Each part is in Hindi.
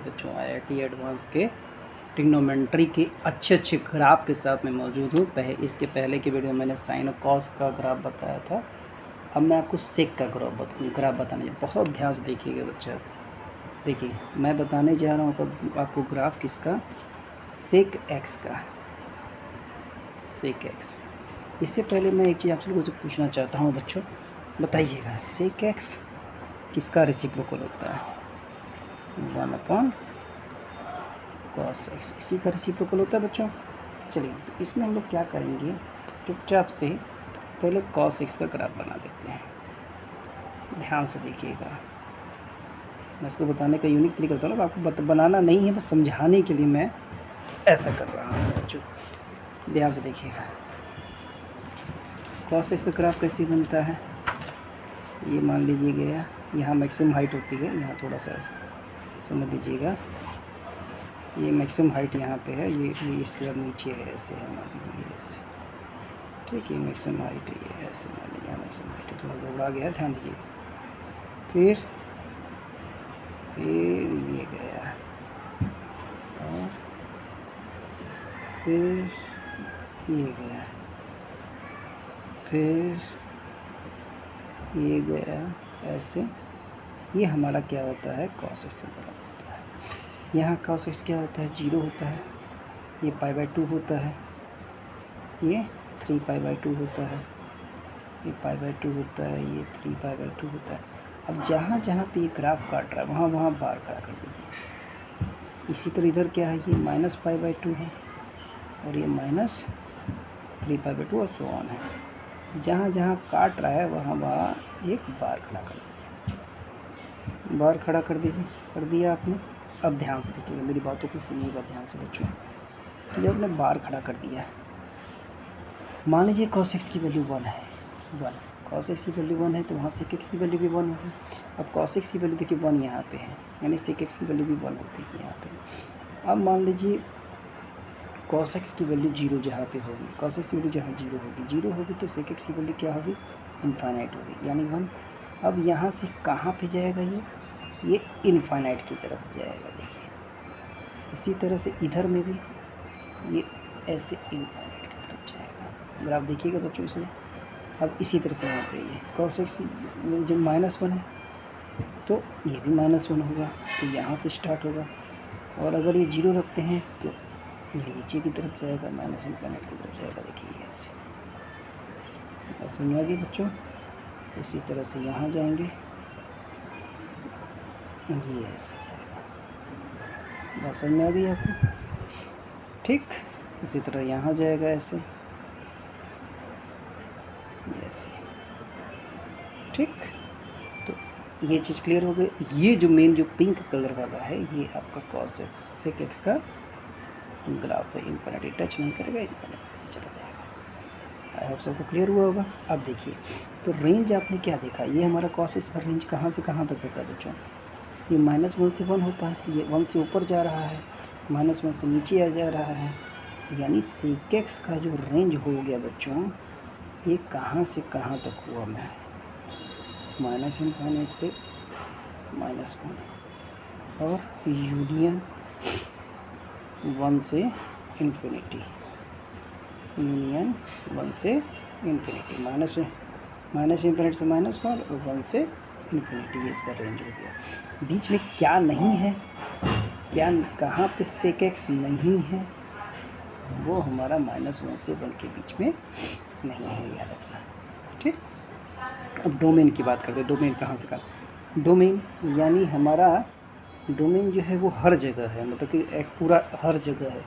बच्चों, IIT एडवांस के ट्रिग्नोमेट्री के अच्छे अच्छे ग्राफ के साथ मैं मौजूद हूँ। इसके पहले की वीडियो मैंने साइन और कॉस का ग्राफ बताया था। अब मैं आपको सेक का ग्राफ बताने जा, बहुत ध्यान से देखिएगा बच्चा। देखिए मैं बताने जा रहा हूँ आपको ग्राफ किसका, सेक एक्स का, सेक एक्स। इससे पहले मैं एक चीज़ आपसे लोगों से पूछना चाहता हूँ बच्चों, बताइएगा सेक एक्स किसका रेसिप्रोकल होता है? 1/cos x, इसी का रेसिप्रोकल होता है बच्चों। चलिए तो इसमें हम लोग क्या करेंगे, चुपचाप से पहले cos x का ग्राफ बना देते हैं। ध्यान से देखिएगा, मैं इसको बताने का यूनिक तरीका बताऊँ, आपको बनाना नहीं है, बस समझाने के लिए मैं ऐसा कर रहा हूँ बच्चों। ध्यान से देखिएगा, cos x का ग्राफ कैसे बनता है। ये मान लीजिए गया, यहाँ मैक्सिमम हाइट होती है, यहाँ थोड़ा सा समझ लीजिएगा, ये मैक्सिमम हाइट यहाँ पे है, ये इसके बाद नीचे है, ऐसे है, मान लीजिए ऐसे, ठीक है। मैक्सिमम हाइट ये ऐसे मान लीजिए, यहाँ मैक्सिमम हाइट है, थोड़ा दौड़ा गया, ध्यान दीजिए। फिर ये गया, और फिर ये गया, फिर ये गया ऐसे। ये हमारा क्या होता है, cos x से बड़ा होता है। यहाँ cos x क्या होता है, 0 होता है। ये π/2 होता है, ये 3π/2 होता है, ये π/2 होता है, ये 3π/2 होता है। अब जहाँ जहाँ पे ये ग्राफ काट रहा है वहाँ वहाँ बार खड़ा कर दीजिए। इसी तरह इधर क्या है, ये -π/2 है, और ये -3π/2 और सो ऑन है। जहाँ जहाँ काट रहा है वहाँ वहाँ एक बार खड़ा कर दीजिए, बार खड़ा कर दीजिए। कर दिया आपने। अब ध्यान से देखिएगा, मेरी बातों को सुनिएगा ध्यान से बच्चों। तो जब आपने बार खड़ा कर दिया, मान लीजिए cos x की वैल्यू 1 है, 1 cos x की वैल्यू 1 है, तो वहाँ sec x की वैल्यू भी 1 होगी। अब cos x की वैल्यू देखिए 1 यहाँ पे है, यानी sec x की वैल्यू भी 1 होती है यहाँ पे। अब मान लीजिए cos x की वैल्यू 0 जहाँ पे होगी, cos x की वैल्यू जहाँ 0 होगी तो sec x की वैल्यू क्या होगी, इनफाइनाइट होगी, यानी 1। अब यहाँ से कहाँ पे जाएगा, ये इनफाइनाइट की तरफ जाएगा। देखिए इसी तरह से इधर में भी ये ऐसे इनफाइनाइट की तरफ जाएगा। ग्राफ देखिएगा बच्चों इसमें। अब इसी तरह से यहाँ पे ये cos x जब -1 है तो ये भी -1 होगा, तो यहाँ से स्टार्ट होगा। और अगर ये 0 रखते हैं तो ये नीचे की तरफ जाएगा, -इनफाइनाइट की तरफ जाएगा। देखिए ऐसे, समझ आ गई बच्चों। इसी तरह से यहाँ जाएंगे, ये ऐसे जाएगा। बात समझ में आ गई आपको, ठीक। इसी तरह यहाँ जाएगा ऐसे, ऐसे, ठीक। तो ये चीज़ क्लियर हो गई। ये जो मेन जो पिंक कलर वाला है, ये आपका cos x sec x का ग्राफ है। इनफाइनाइट टच नहीं करेगा, इनफाइनाइट ऐसे चला जाएगा। आई होप सबको क्लियर हुआ होगा। अब देखिए, तो रेंज आपने क्या देखा, ये हमारा cos x का रेंज कहाँ से कहाँ तक होता है बच्चों, ये -1 से 1 होता है, ये 1 से ऊपर जा रहा है, -1 से नीचे आ जा रहा है। यानी sec x का जो रेंज हो गया बच्चों, ये कहाँ से कहाँ तक हुआ, मैं -इनफाइनाइट से -1, और यूनियन 1 से इन्फिनिटी, यूनियन 1 से इन्फिनिटी, -इनफाइनाइट से -1 और 1 से इन्फिनिटी, ये इसका रेंज हो गया। बीच में क्या नहीं है, क्या कहाँ पे sec x नहीं है, वो हमारा -1 से 1 के बीच में नहीं है, याद रखना, ठीक। अब डोमेन की बात करते हैं। डोमेन कहाँ से कहाँ, डोमेन यानी हमारा डोमेन जो है वो हर जगह है, मतलब कि एक पूरा हर जगह है।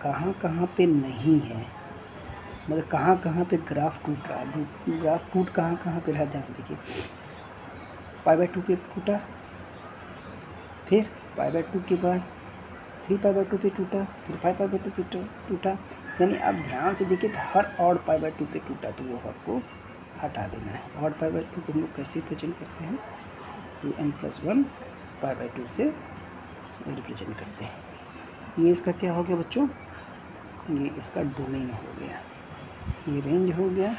कहाँ कहाँ पे नहीं है, मतलब कहाँ कहाँ पे ग्राफ टूट रहा है। ग्राफ टूट कहाँ कहाँ पे रहा है, ध्यान से देखिए। π/2 पे टूटा, फिर π/2 के बाद 3π/2 पे टूटा, फिर 5π/2 पे टूटा। यानी आप ध्यान से देखिए तो हर ऑड π/2 पे टूटा, तो वो आपको हटा देना है। ऑड π/2 को हम लोग कैसे रिप्रेजेंट करते हैं, 2n+1 π/2 से रिप्रेजेंट करते हैं। ये इसका क्या हो गया बच्चों, ये इसका डोमेन हो गया, ये रेंज हो गया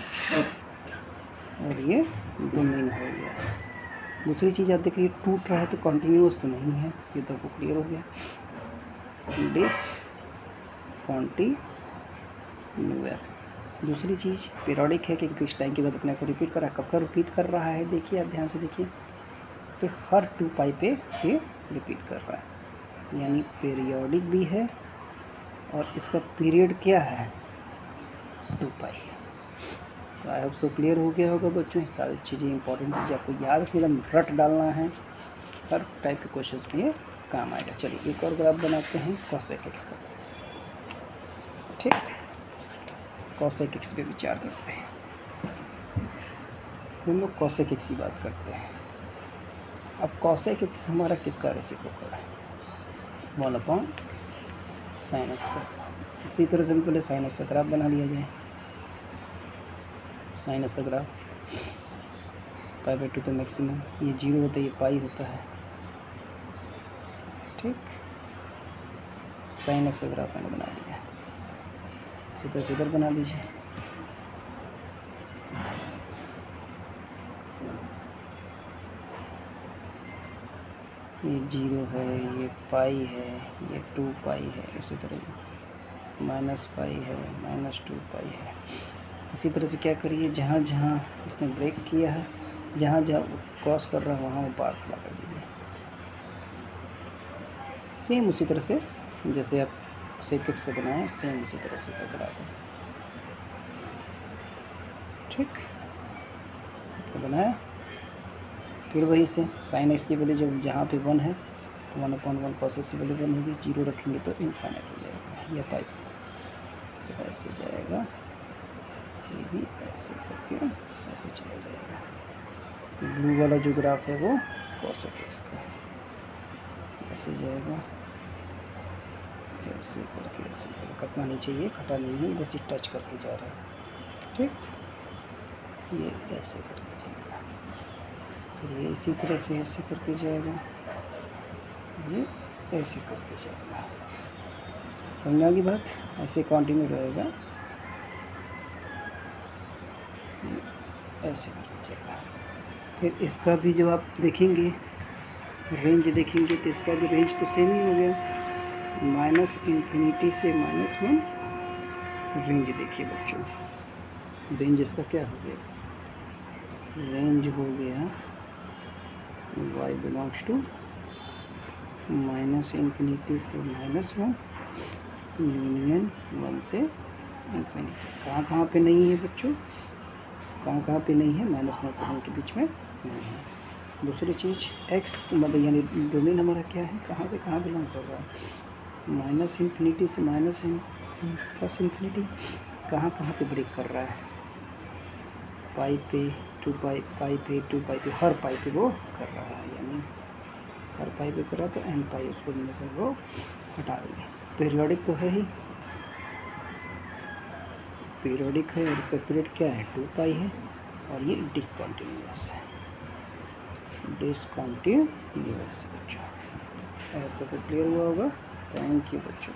और ये डोमेन हो गया। दूसरी चीज़ आप देखिए टूट रहा है तो कंटिन्यूस तो नहीं है, ये तो आपको क्लियर हो गया। डिसकंटिन्यूअस। दूसरी चीज़ पीरियोडिक है कि फिक्स टाइम के बाद अपने को रिपीट कर रहा है। कब का रिपीट कर रहा है देखिए, आप ध्यान से देखिए, तो हर 2 पाई पे ये रिपीट कर रहा है, यानी पीरियोडिक भी है और इसका पीरियड क्या है 2 पाई। तो आई होप सो क्लियर हो गया होगा बच्चों। सारी चीज़ें इंपॉर्टेंट चीज़ें आपको याद एकदम रट डालना है, हर टाइप के क्वेश्चंस में ये काम आएगा। चलिए एक और ग्राफ बनाते हैं कॉसेक एक्स का। ठीक, कॉसेक एक्स पे विचार करते हैं। हम लोग कॉसेक एक्स की बात करते हैं। अब कॉसेक एक्स हमारा किसका रेसिप्रोकल है? 1/sin x का। इसी तरह से पहले साइन एक्स का ग्राफ बना लिया जाए। साइन एक्स का ग्राफ π/2 पे मैक्सिमम, ये 0 होता है, ये पाई होता है। ठीक, साइन एक्स का ग्राफ मैंने बना लिया। इसी तरह से इधर बना दीजिए। ये 0 है, ये पाई है, ये 2 पाई है, इसी तरह माइनस पाई है, -2 पाई है। इसी तरह से क्या करिए, जहाँ जहाँ इसने ब्रेक किया है, जहाँ जहाँ क्रॉस कर रहा है वहाँ वो बार खड़ा कर दीजिए। सेम उसी तरह से जैसे आप सेक एक्स का बनाए, सेम उसी तरह से बना दें। ठीक, तो बनाया। फिर वही से साइन एक्स की वैल्यू जब जहाँ पे 1 है तो 1/1 कॉस की वैल्यू 1 होगी। 0 रखेंगे तो इनफाइनाइट हो जाएगा या पाई, तो ऐसे जाएगा, ये भी ऐसे करके ऐसे चला जाएगा। ब्लू वाला जो ग्राफ है वो कॉस एक्स का ऐसे जाएगा, ऐसे करके ऐसे जाएगा। कटना नहीं चाहिए, कटा नहीं है, बस ये टच करके जा रहा है। ठीक, ये ऐसे करके जाएगा, फिर ये इसी तरह से ऐसे करके जाएगा, ये ऐसे करके जाएगा। समझ आ गई बात? ऐसे कंटिन्यू रहेगा, ऐसे करके जाएगा। फिर इसका भी जब आप देखेंगे रेंज देखेंगे तो इसका भी रेंज तो सेम ही हो गया, -∞ से -1। रेंज देखिए बच्चों, रेंज इसका क्या हो गया? रेंज हो गया y बिलोंग्स टू -∞ से -1, यूनियन 1 से इन्फिनिटी। कहाँ कहाँ पे नहीं है बच्चों? कहाँ कहाँ पे नहीं है? -1 से 1 के बीच में नहीं है। दूसरी चीज़ x मतलब यानी डोमेन हमारा क्या है, कहाँ से कहाँ बिलोंग कर रहा है? -∞ से +∞। कहाँ कहाँ पे ब्रेक कर रहा है? पाई पे, 2 पाई, पाई पे, 2 पाई पे, हर पाई पे वो कर रहा है, यानी हर पाई पे कर रहा है, तो n पाई उसको में से वो हटा देंगे। पीरियोडिक तो है ही, पीरियोडिक है और इसका पीरियड क्या है 2 पाई है, और ये डिसकंटिन्यूअस है, डिसकंटिन्यूअस बच्चों। सबको क्लियर हुआ होगा? थैंक यू बच्चों।